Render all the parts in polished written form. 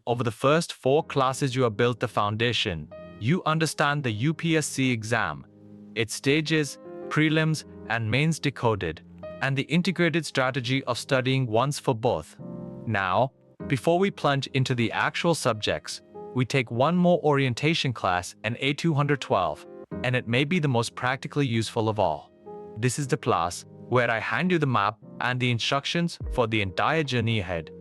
over the first 4 classes you have built the foundation. You understand the UPSC exam, its stages, prelims, and mains decoded, and the integrated strategy of studying once for both. Now, before we plunge into the actual subjects, we take one more orientation class, an A212, and it may be the most practically useful of all. This is the class where I hand you the map and the instructions for the entire journey ahead.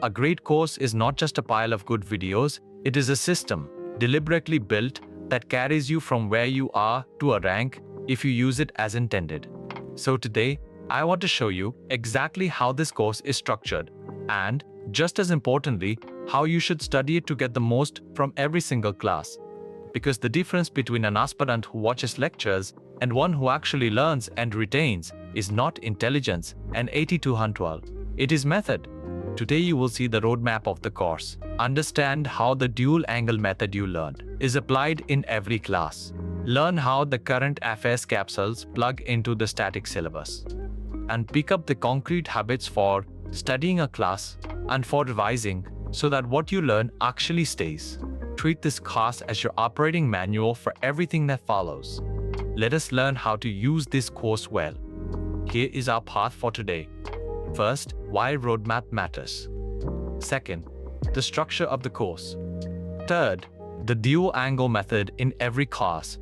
A great course is not just a pile of good videos, it is a system, deliberately built, that carries you from where you are to a rank if you use it as intended. So today, I want to show you exactly how this course is structured, and, just as importantly, how you should study it to get the most from every single class. Because the difference between an aspirant who watches lectures and one who actually learns and retains is not intelligence and 8212. It is method. Today you will see the roadmap of the course. Understand how the dual angle method you learned is applied in every class. Learn how the current affairs capsules plug into the static syllabus. And pick up the concrete habits for studying a class and for revising so that what you learn actually stays. Treat this class as your operating manual for everything that follows. Let us learn how to use this course well. Here is our path for today. First, why roadmap matters. Second, the structure of the course. Third, the dual angle method in every class.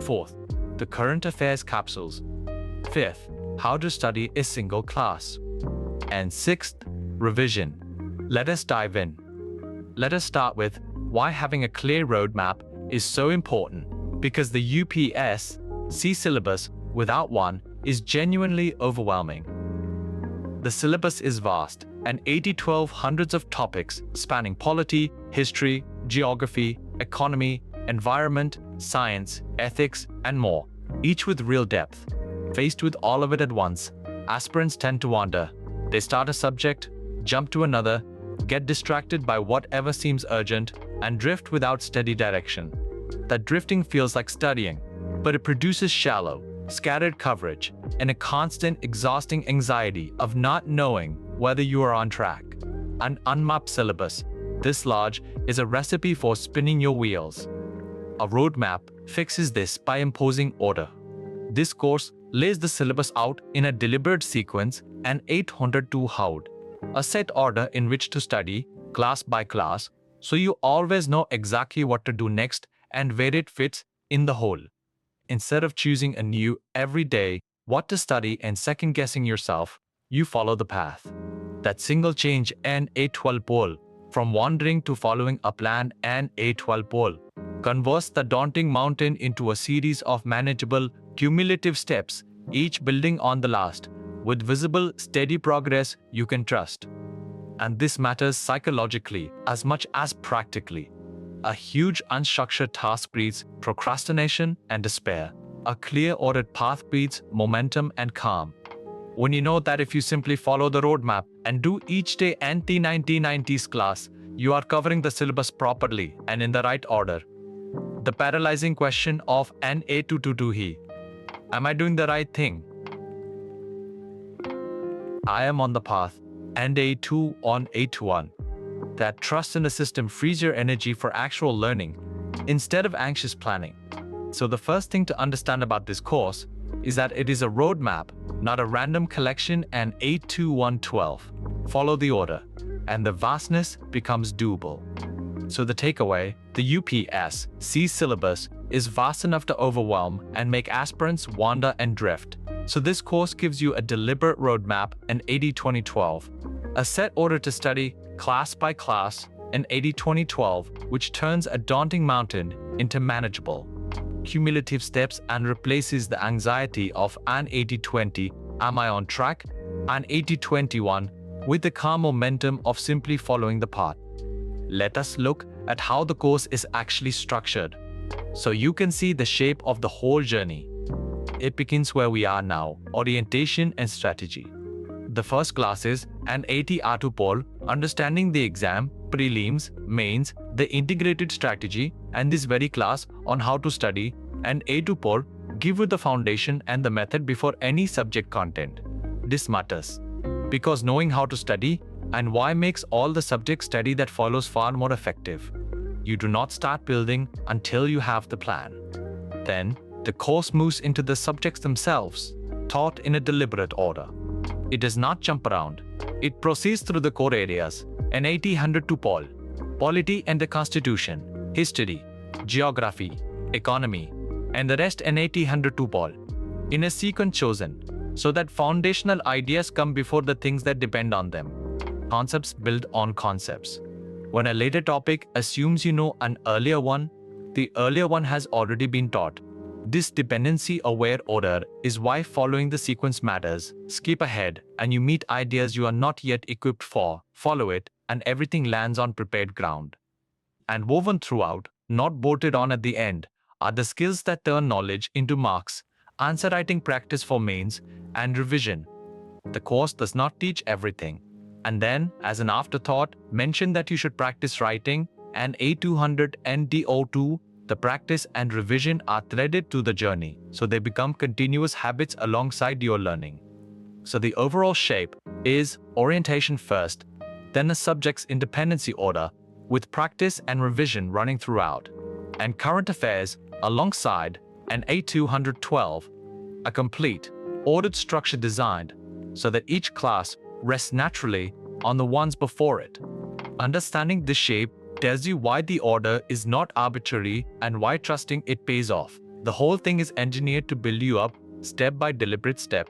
Fourth, the current affairs capsules. Fifth, how to study a single class. And sixth, revision. Let us dive in. Let us start with why having a clear roadmap is so important, because the UPSC syllabus without one is genuinely overwhelming. The syllabus is vast, and 80-12 hundreds of topics spanning polity, history, geography, economy, environment, science, ethics, and more, each with real depth. Faced with all of it at once, aspirants tend to wander. They start a subject, jump to another, get distracted by whatever seems urgent, and drift without steady direction. That drifting feels like studying, but it produces shallow, scattered coverage and a constant, exhausting anxiety of not knowing whether you are on track. An unmapped syllabus this large is a recipe for spinning your wheels. A roadmap fixes this by imposing order. This course lays the syllabus out in a deliberate sequence, an 802 HOUD, a set order in which to study, class by class, so you always know exactly what to do next and where it fits in the whole. Instead of choosing anew every day what to study and second-guessing yourself, you follow the path. That single change, an A12 pole, from wandering to following a plan, an A12 pole, converts the daunting mountain into a series of manageable, cumulative steps, each building on the last, with visible, steady progress you can trust. And this matters psychologically as much as practically. A huge unstructured task breeds procrastination and despair. A clear ordered path breeds momentum and calm. When you know that if you simply follow the roadmap and do each day anti-1990s class, you are covering the syllabus properly and in the right order. The paralyzing question of an A222 he. Am I doing the right thing? I am on the path, and A2 on A21. That trust in the system frees your energy for actual learning, instead of anxious planning. So the first thing to understand about this course is that it is a roadmap, not a random collection, and A2112. Follow the order, and the vastness becomes doable. So the takeaway, the UPSC syllabus is vast enough to overwhelm and make aspirants wander and drift. So this course gives you a deliberate roadmap, an 80-20-12, a set order to study class by class, an 80-20-12, which turns a daunting mountain into manageable, cumulative steps and replaces the anxiety of an 80-20, am I on track, an 80-21, with the calm momentum of simply following the path. Let us look at how the course is actually structured, so you can see the shape of the whole journey. It begins where we are now, orientation and strategy. The first class is an 80 R2 poll, understanding the exam, prelims, mains, the integrated strategy, and this very class on how to study, and A2 poll, give you the foundation and the method before any subject content. This matters, because knowing how to study and why makes all the subject study that follows far more effective. You do not start building until you have the plan. Then, the course moves into the subjects themselves, taught in a deliberate order. It does not jump around. It proceeds through the core areas, NAT 100 to polity and the Constitution, history, geography, economy, and the rest NAT 100 to in a sequence chosen, so that foundational ideas come before the things that depend on them. Concepts build on concepts. When a later topic assumes you know an earlier one, the earlier one has already been taught. This dependency-aware order is why following the sequence matters. Skip ahead, and you meet ideas you are not yet equipped for. Follow it, and everything lands on prepared ground. And woven throughout, not bolted on at the end, are the skills that turn knowledge into marks, answer writing practice for mains, and revision. The course does not teach everything. And then, as an afterthought, mention that you should practice writing, and A200 and DO2. The practice and revision are threaded to the journey, so they become continuous habits alongside your learning. So the overall shape is orientation first, then a subject's in dependency order, with practice and revision running throughout, and current affairs alongside an A212, a complete, ordered structure designed so that each class rests naturally on the ones before it. Understanding this shape tells you why the order is not arbitrary and why trusting it pays off. The whole thing is engineered to build you up step by deliberate step.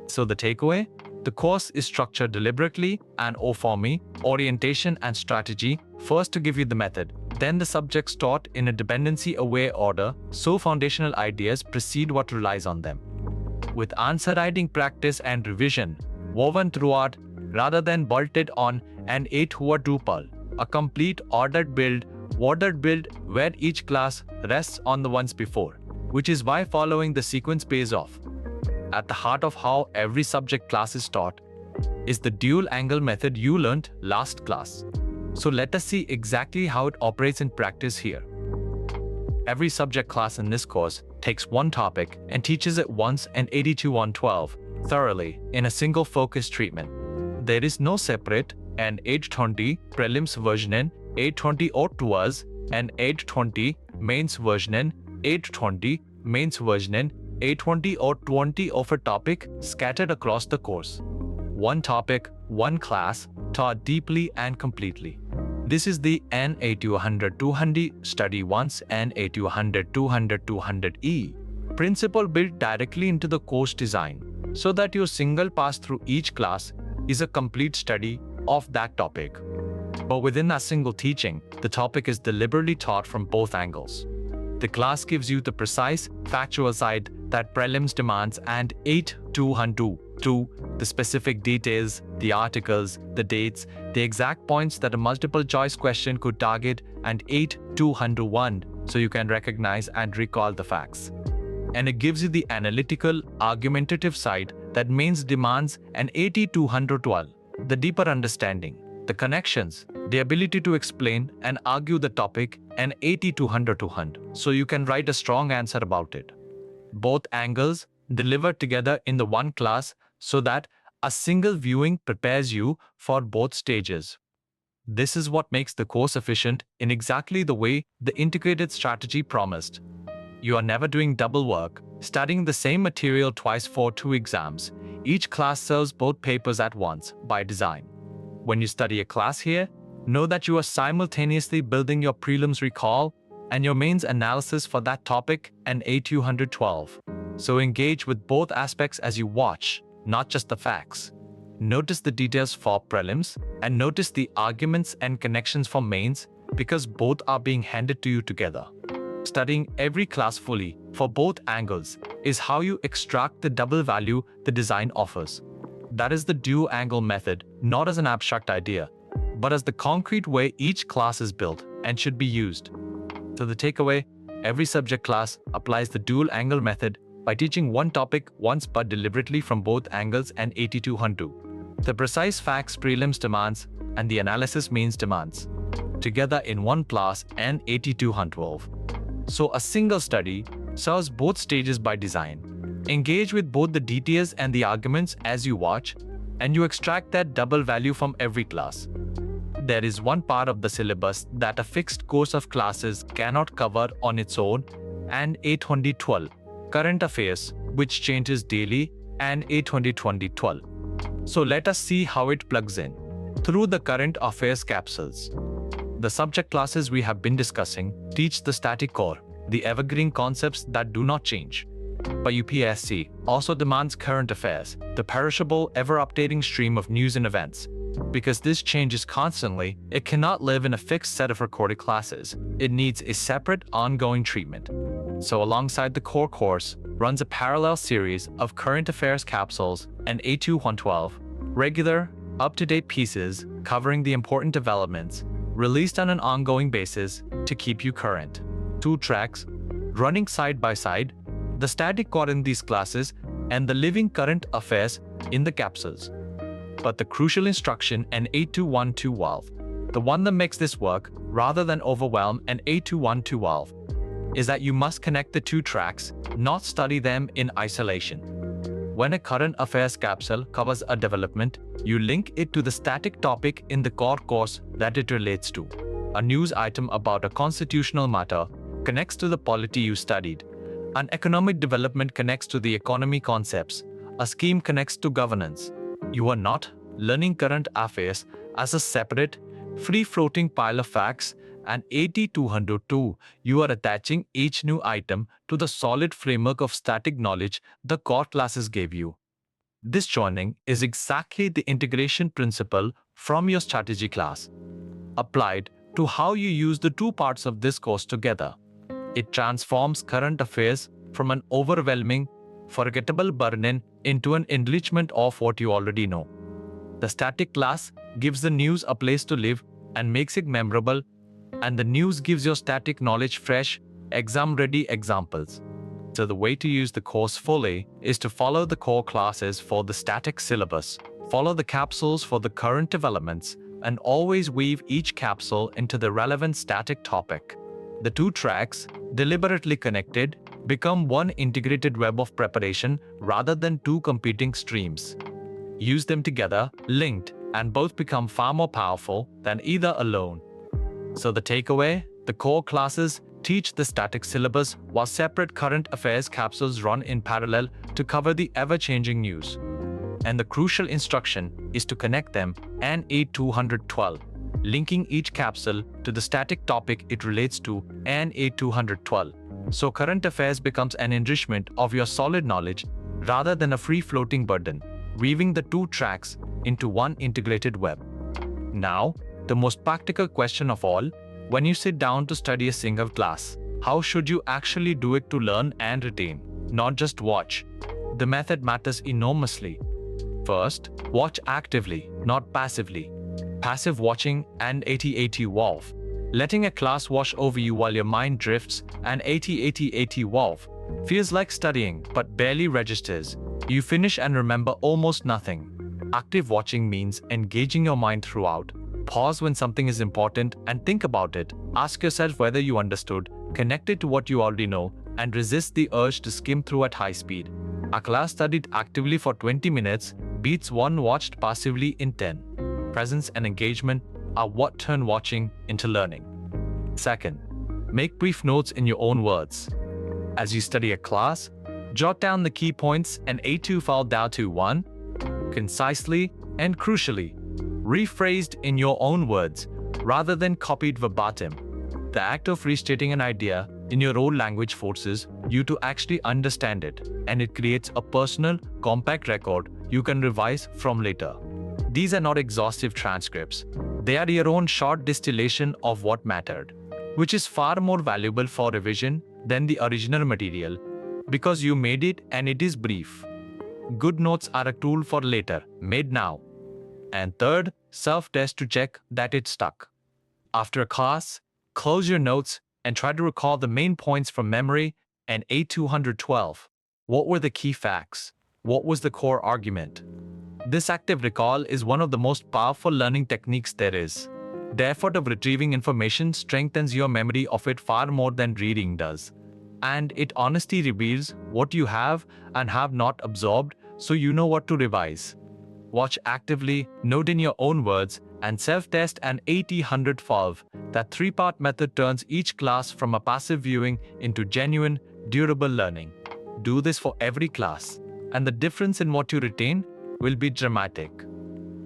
So the takeaway? The course is structured deliberately and for me, orientation and strategy, first to give you the method, then the subjects taught in a dependency-aware order, so foundational ideas precede what relies on them. With answer writing practice and revision woven throughout rather than bolted on an 8-tuple. A complete ordered build where each class rests on the ones before, which is why following the sequence pays off. At the heart of how every subject class is taught is the dual angle method you learned last class. So let us see exactly how it operates in practice here. Every subject class in this course takes one topic and teaches it once and 82-112 thoroughly in a single focused treatment. There is no separate and 820 prelims version and 820 tours and 820 mains version and 820 mains version and 820 or 20 of a topic scattered across the course. One topic, one class, taught deeply and completely. This is the N800-200 study once and N800-200-200E principle built directly into the course design, so that your single pass through each class is a complete study of that topic. But within that single teaching, the topic is deliberately taught from both angles. The class gives you the precise, factual side that prelims demands and 8-200, the specific details, the articles, the dates, the exact points that a multiple choice question could target, and 8-201, so you can recognize and recall the facts. And it gives you the analytical, argumentative side that mains demands an 80-212, the deeper understanding, the connections, the ability to explain and argue the topic, and 80-200, so you can write a strong answer about it. Both angles delivered together in the one class so that a single viewing prepares you for both stages. This is what makes the course efficient in exactly the way the integrated strategy promised. You are never doing double work, studying the same material twice for 2 exams. Each class serves both papers at once, by design. When you study a class here, know that you are simultaneously building your prelims recall and your mains analysis for that topic and A212. So engage with both aspects as you watch, not just the facts. Notice the details for prelims and notice the arguments and connections for mains, because both are being handed to you together. Studying every class fully for both angles is how you extract the double value the design offers. That is the dual angle method, not as an abstract idea, but as the concrete way each class is built and should be used. So the takeaway, every subject class applies the dual angle method by teaching one topic once but deliberately from both angles and 8200. The precise facts prelims demands and the analysis means demands, together in one class and 8212. So a single study serves both stages by design. Engage with both the details and the arguments as you watch, and you extract that double value from every class. There is one part of the syllabus that a fixed course of classes cannot cover on its own, and A2012, current affairs, which changes daily, and A2012. So let us see how it plugs in. Through the current affairs capsules. The subject classes we have been discussing teach the static core, the evergreen concepts that do not change. But UPSC also demands current affairs, the perishable, ever-updating stream of news and events. Because this changes constantly, it cannot live in a fixed set of recorded classes. It needs a separate, ongoing treatment. So alongside the core course, runs a parallel series of current affairs capsules and A2112, regular, up-to-date pieces covering the important developments, released on an ongoing basis to keep you current. 2 tracks, running side by side, the static core in these classes and the living current affairs in the capsules. But the crucial instruction in A2112, the one that makes this work rather than overwhelm and A2112, is that you must connect the 2 tracks, not study them in isolation. When a current affairs capsule covers a development, you link it to the static topic in the core course that it relates to. A news item about a constitutional matter connects to the polity you studied. An economic development connects to the economy concepts. A scheme connects to governance. You are not learning current affairs as a separate, free-floating pile of facts, and AT202, you are attaching each new item to the solid framework of static knowledge the core classes gave you. This joining is exactly the integration principle from your strategy class, applied to how you use the 2 parts of this course together. It transforms current affairs from an overwhelming, forgettable burden into an enrichment of what you already know. The static class gives the news a place to live and makes it memorable, and the news gives your static knowledge fresh, exam-ready examples. So the way to use the course fully is to follow the core classes for the static syllabus, follow the capsules for the current developments, and always weave each capsule into the relevant static topic. The 2 tracks, deliberately connected, become one integrated web of preparation rather than 2 competing streams. Use them together, linked, and both become far more powerful than either alone. So the takeaway, the core classes teach the static syllabus while separate current affairs capsules run in parallel to cover the ever-changing news. And the crucial instruction is to connect them and A212, linking each capsule to the static topic it relates to and A212. So current affairs becomes an enrichment of your solid knowledge rather than a free-floating burden, weaving the 2 tracks into one integrated web. Now, the most practical question of all, when you sit down to study a single class, how should you actually do it to learn and retain, not just watch? The method matters enormously. First, watch actively, not passively. Passive watching and AT-AT Wolf. Letting a class wash over you while your mind drifts and AT-AT-AT Wolf feels like studying but barely registers. You finish and remember almost nothing. Active watching means engaging your mind throughout. Pause when something is important and think about it. Ask yourself whether you understood, connect it to what you already know, and resist the urge to skim through at high speed. A class studied actively for 20 minutes beats one watched passively in 10. Presence and engagement are what turn watching into learning. Second, make brief notes in your own words. As you study a class, jot down the key points and A2 file down to 1, concisely and crucially, rephrased in your own words rather than copied verbatim. The act of restating an idea in your own language forces you to actually understand it, and it creates a personal, compact record you can revise from later. These are not exhaustive transcripts. They are your own short distillation of what mattered, which is far more valuable for revision than the original material because you made it and it is brief. Good notes are a tool for later, made now. And third, self-test to check that it stuck. After a class, close your notes and try to recall the main points from memory and A212. What were the key facts? What was the core argument? This active recall is one of the most powerful learning techniques there is. The effort of retrieving information strengthens your memory of it far more than reading does. And it honestly reveals what you have and have not absorbed, so you know what to revise. watch actively, note in your own words, and self-test an 80-100-12. That three-part method turns each class from a passive viewing into genuine, durable learning. Do this for every class, and the difference in what you retain will be dramatic.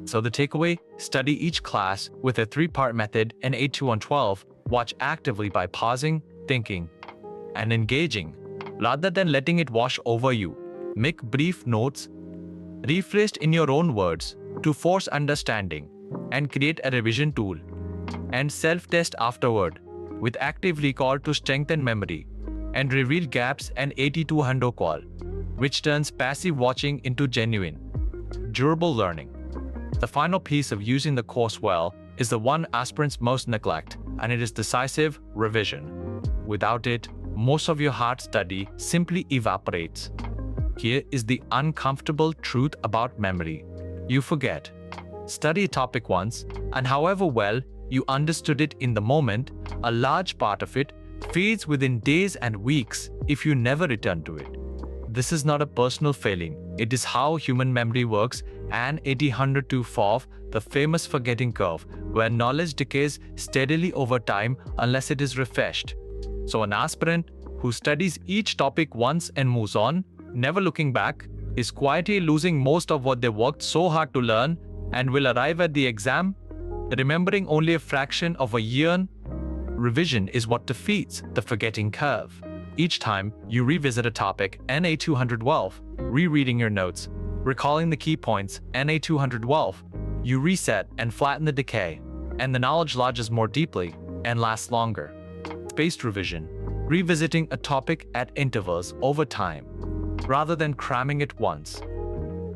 So the takeaway, study each class with a three-part method and 8-1-12, watch actively by pausing, thinking, and engaging, rather than letting it wash over you. Make brief notes, rephrased in your own words, to force understanding, and create a revision tool. And self-test afterward, with active recall to strengthen memory, and reveal gaps and 80-100-12, which turns passive watching into genuine, durable learning. The final piece of using the course well is the one aspirants most neglect, and it is decisive revision. Without it, most of your hard study simply evaporates. Here is the uncomfortable truth about memory. You forget. Study a topic once, and however well you understood it in the moment, a large part of it fades within days and weeks if you never return to it. This is not a personal failing. It is how human memory works, and 80-100-12, the famous forgetting curve, where knowledge decays steadily over time unless it is refreshed. So an aspirant who studies each topic once and moves on, never looking back, is quietly losing most of what they worked so hard to learn, and will arrive at the exam remembering only a fraction of a year. Revision is what defeats the forgetting curve. Each time you revisit a topic, NA212, rereading your notes, recalling the key points, NA212, you reset and flatten the decay, and the knowledge lodges more deeply and lasts longer. Spaced revision, revisiting a topic at intervals over time, rather than cramming it once,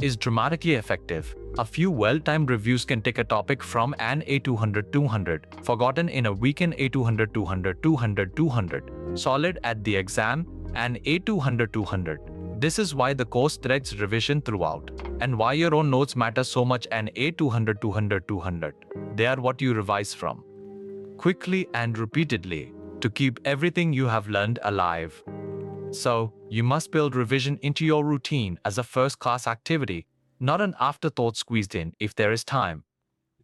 is dramatically effective. A few well-timed reviews can take a topic from an A200-200, forgotten in a weekend A200-200, 200-200, solid at the exam, and A200-200. This is why the course threads revision throughout, and why your own notes matter so much. An A200-200, 200. They are what you revise from, quickly and repeatedly, to keep everything you have learned alive. So, you must build revision into your routine as a first-class activity, not an afterthought squeezed in if there is time.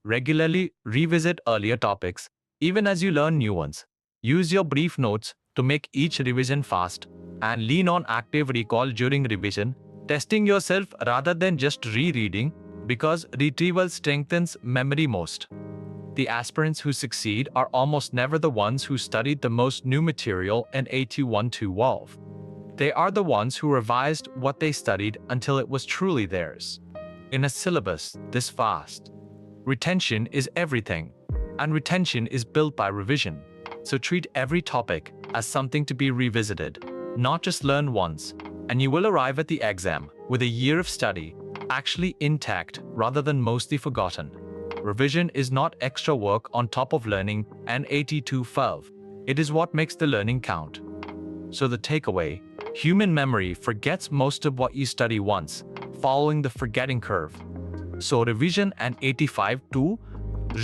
Regularly revisit earlier topics, even as you learn new ones. Use your brief notes to make each revision fast, and lean on active recall during revision, testing yourself rather than just rereading, because retrieval strengthens memory most. The aspirants who succeed are almost never the ones who studied the most new material in A212. They are the ones who revised what they studied until it was truly theirs. In a syllabus this vast, retention is everything, and retention is built by revision. So treat every topic as something to be revisited, not just learn once, and you will arrive at the exam with a year of study actually intact rather than mostly forgotten. Revision is not extra work on top of learning an 82-12. It is what makes the learning count. So the takeaway, human memory forgets most of what you study once, following the forgetting curve. So revision and 85-2,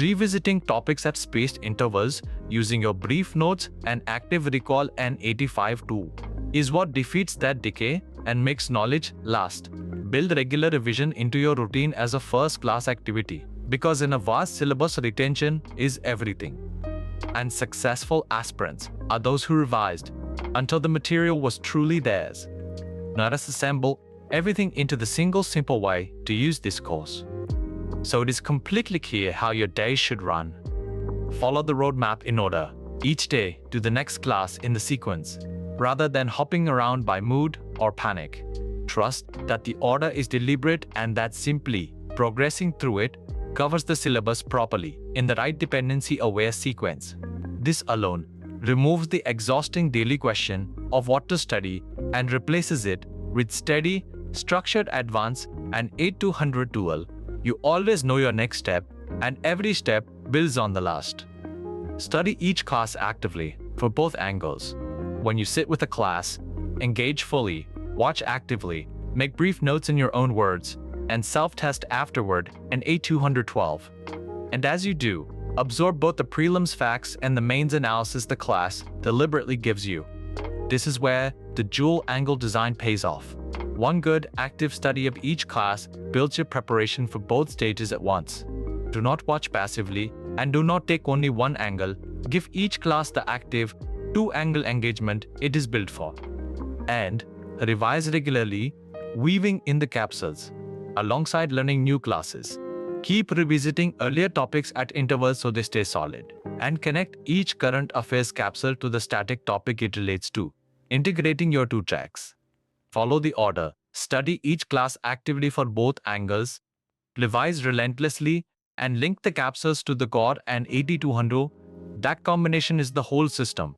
revisiting topics at spaced intervals using your brief notes and active recall and 85-2 is what defeats that decay and makes knowledge last. Build regular revision into your routine as a first-class activity, because in a vast syllabus, retention is everything. And successful aspirants are those who revised until the material was truly theirs. Not as assemble everything into the single simple way to use this course. So it is completely clear how your day should run. Follow the roadmap in order. Each day, do the next class in the sequence, rather than hopping around by mood or panic. Trust that the order is deliberate and that simply progressing through it covers the syllabus properly in the right dependency-aware sequence. This alone removes the exhausting daily question of what to study and replaces it with steady, structured advance and 8-100 dual. You always know your next step, and every step builds on the last. Study each class actively for both angles. When you sit with a class, engage fully, watch actively, make brief notes in your own words, and self-test afterward an 8-212. And as you do, absorb both the prelims facts and the mains analysis the class deliberately gives you. This is where the dual angle design pays off. One good, active study of each class builds your preparation for both stages at once. Do not watch passively and do not take only one angle. Give each class the active, two-angle engagement it is built for. And revise regularly, weaving in the capsules alongside learning new classes. Keep revisiting earlier topics at intervals so they stay solid. And connect each current affairs capsule to the static topic it relates to, integrating your two tracks. Follow the order. Study each class actively for both angles, revise relentlessly, and link the capsules to the core and 8200. That combination is the whole system.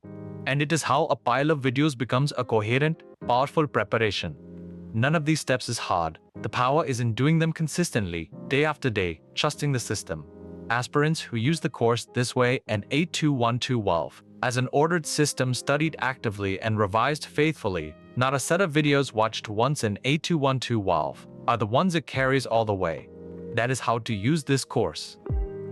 And it is how a pile of videos becomes a coherent, powerful preparation. None of these steps is hard. The power is in doing them consistently, day after day, trusting the system. Aspirants who use the course this way and 8212 valve as an ordered system studied actively and revised faithfully, not a set of videos watched once in 8212 valve, are the ones it carries all the way. That is how to use this course.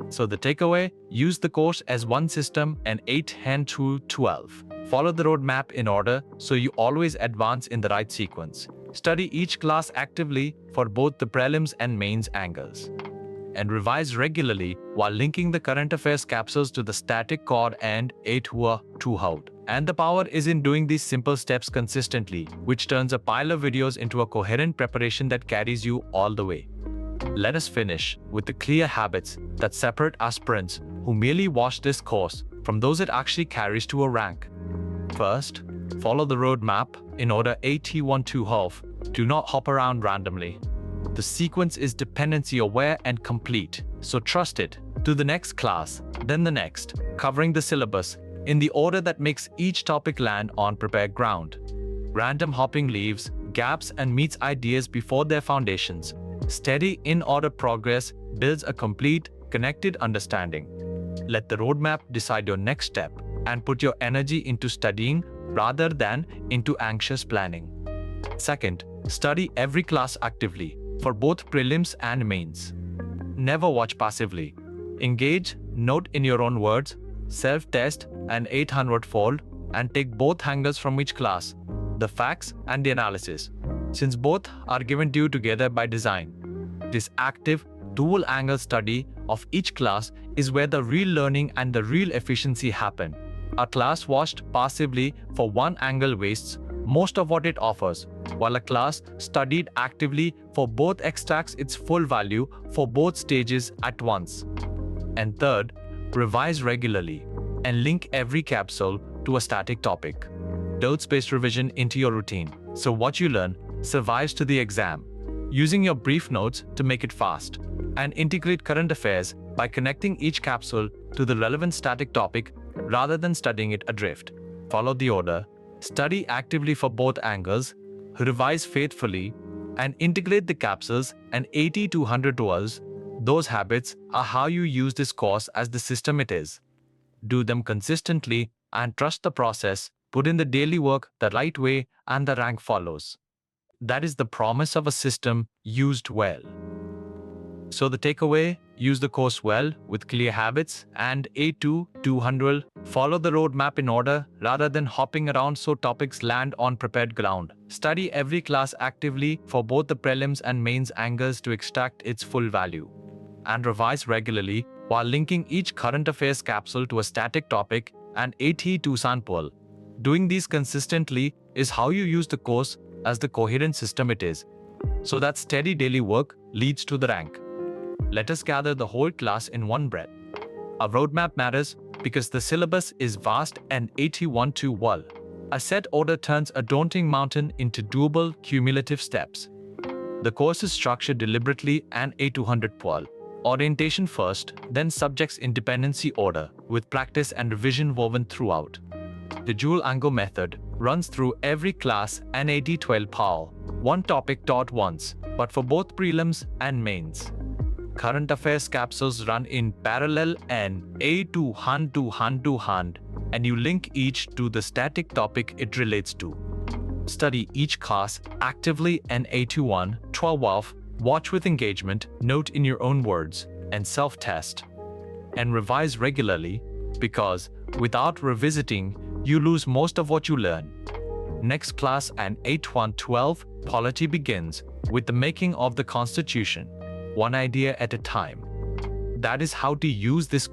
So the takeaway, use the course as one system and 8-10-12. Follow the roadmap in order so you always advance in the right sequence. Study each class actively for both the prelims and mains angles. And revise regularly while linking the current affairs capsules to the static core and 8200. And the power is in doing these simple steps consistently, which turns a pile of videos into a coherent preparation that carries you all the way. Let us finish with the clear habits that separate aspirants who merely watch this course from those it actually carries to a rank. First, follow the roadmap in order 80-12. Do not hop around randomly. The sequence is dependency aware and complete, so trust it. Do the next class, then the next, covering the syllabus in the order that makes each topic land on prepared ground. Random hopping leaves gaps and meets ideas before their foundations. Steady in-order progress builds a complete, connected understanding. Let the roadmap decide your next step and put your energy into studying rather than into anxious planning. Second, study every class actively for both prelims and mains. Never watch passively. Engage, note in your own words, self-test and 800-fold, and take both angles from each class, the facts and the analysis, since both are given to you together by design. This active, dual-angle study of each class is where the real learning and the real efficiency happen. A class watched passively for one angle wastes most of what it offers, while a class studied actively for both extracts its full value for both stages at once. And third, revise regularly and link every capsule to a static topic. Don't space revision into your routine, so what you learn survives to the exam. Using your brief notes to make it fast, and integrate current affairs by connecting each capsule to the relevant static topic rather than studying it adrift. Follow the order. Study actively for both angles, revise faithfully, and integrate the capsules and 80-100 hours. Those habits are how you use this course as the system it is. Do them consistently and trust the process. Put in the daily work the right way and the rank follows. That is the promise of a system used well. So the takeaway, use the course well with clear habits and 82-200. Follow the roadmap in order rather than hopping around so topics land on prepared ground. Study every class actively for both the prelims and mains angles to extract its full value. And revise regularly while linking each current affairs capsule to a static topic and 80 sample. Doing these consistently is how you use the course as the coherent system it is, so that steady daily work leads to the rank. Let us gather the whole class in one breath. A roadmap matters because the syllabus is vast and 81-well. A set order turns a daunting mountain into doable cumulative steps. The course is structured deliberately and 8200-well. Orientation first, then subjects in dependency order, with practice and revision woven throughout. The dual angle method runs through every class and 80-12 PAL, one topic taught once, but for both prelims and mains. Current affairs capsules run in parallel and A200, and you link each to the static topic it relates to. Study each class actively and 81-12. Watch with engagement, note in your own words, and self-test. And revise regularly, because without revisiting, you lose most of what you learn. Next class and 8112 polity begins with the making of the Constitution, one idea at a time. That is how to use this